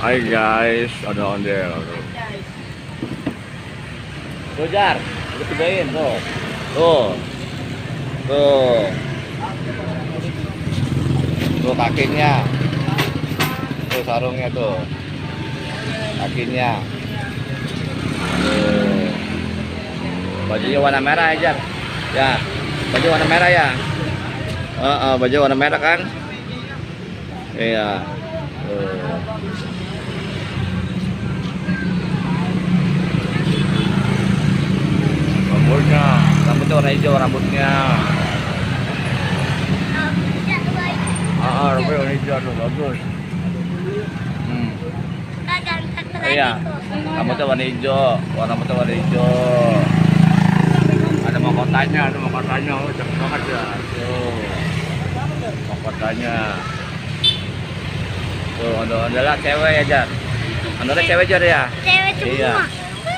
Hai guys, ada ondel. Tuh Jar, lu cobain tuh. Tuh. Tuh. Tuh kakinya. Tuh sarungnya tuh. Kakinya. Tuh. Bajunya warna merah ya Jar. Ya. Baju warna merah ya. Baju warna merah kan? Iya. Tuh. Rambutnya warna hijau rambutnya. Rambutnya warna hijau tuh bagus. Iya, rambutnya warna hijau, rambutnya warna hijau. Ada mahkotanya, oh, cakep banget ya. Tuh, mahkotanya. Tuh, adalah cewek ya Jar. Adalah cewek Jar ya. Cewek semua. Iya.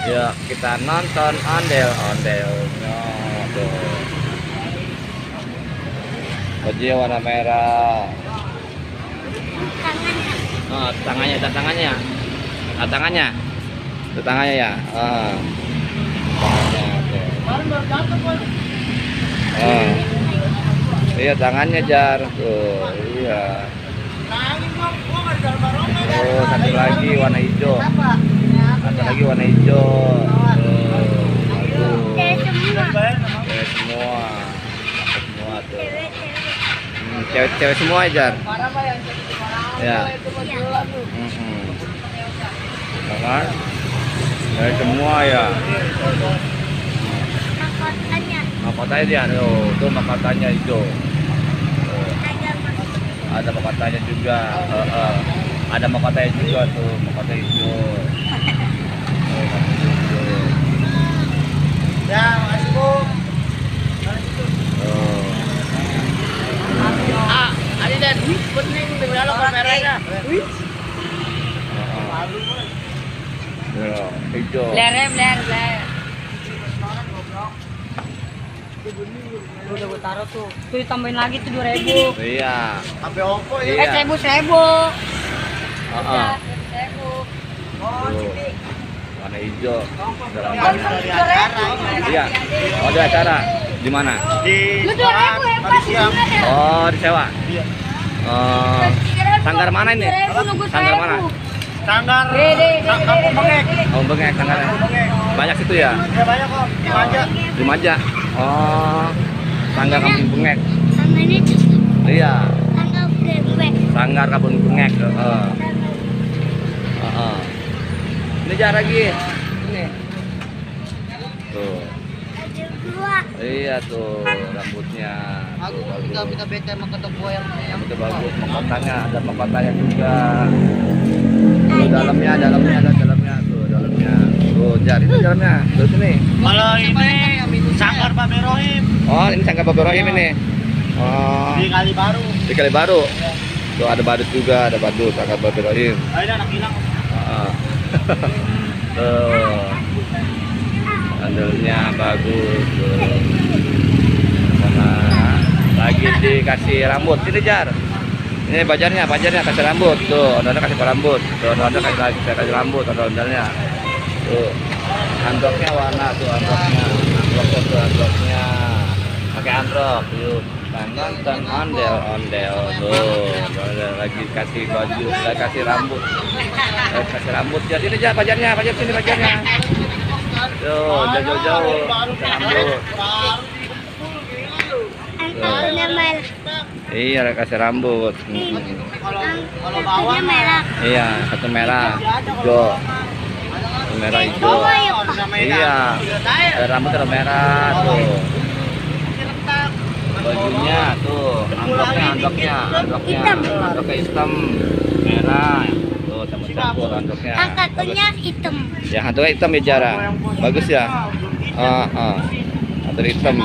Ya, kita nonton ondel-ondel. Tuh. Bajunya warna merah. Tangannya. Tangannya. Tangannya ya. Iya, tangannya Jar. Tuh, iya. Oh, satu lagi warna hijau. Satu lagi warna hijau. Cewek semua. Semua tuh. Cewek semua Jar. Ya. Kan? Cewek semua ya. Mahkotanya dia tuh mahkotanya hijau. Ada mahkotanya juga. Ada mahkotanya juga tuh, mahkota hijau. Ya, makasih Bu. Ada dan kuning di dalam kameranya. Ya, hijau. Bler. Udah gue taruh tuh. Tuh ditambahin lagi tuh 2.000. Iya. Sampai opo ya. Iya. 1.000. Tuh, warna hijau. Iya. Oh, ada acara. Di mana? Di Lu 2.000 ya, Pak. siang. Oh, disewa. Iya. Sanggar mana ini? Sanggar mana? Sanggar Kampung Bengek. Oh, Bengek sanggarnya. Banyak situ ya? Ya banyak kok. Di Maja. Di Maja. Oh, sanggar Kampung Bengek. Tangannya Iya, tanggal bebek. sanggar Kampung Bengek. Ini Jar lagi. Ini. Tuh. Ada dua. Iya tuh rambutnya. Aku Tuh, kita bagus. kita bete sama ketok gua yang Itu bagus, mahkotanya ada mahkotanya juga. Tuh, dalamnya tuh dalamnya. Tuh Jar, itu dalamnya. Tuh sini. Kalau ini Sanggar Pak Berohim Oh, ini sanggar Bapak Rohim ini. Oh, di Kalibaru. di Kalibaru. Tuh ada badut juga, ada badut sanggar Bapak Rohim. Ada anak hilang. Tuh. Sandalnya bagus. Tuh. Sama lagi dikasih rambut. Ini Jar. Ini bajarnya kasih rambut. Tuh, ondel kasih rambut. Tuh, ondel kasih rambut, ondel-ondelnya. Tuh. Androknya warna tuh androknya. Pakai androk. Yuk. Nonton ondel tuh. Lagi kasih baju, lagi kasih rambut. Kasih rambut. Jadi ini Jar bajarnya, sini bajarnya. Tuh, jauh-jauh. Rambut. Angkatnya merah. Iya, kasih rambut. Kalau bawah merah. Iya, satu merah, hijau. Satu merah hijau. Iya, ada rambut ada merah tuh. Bajunya tuh, androknya hitam, merah. Tuh, campur androknya. Angkatnya hitam. Ya, androknya hitam ya Jara. Bagus ya. Androk hitam.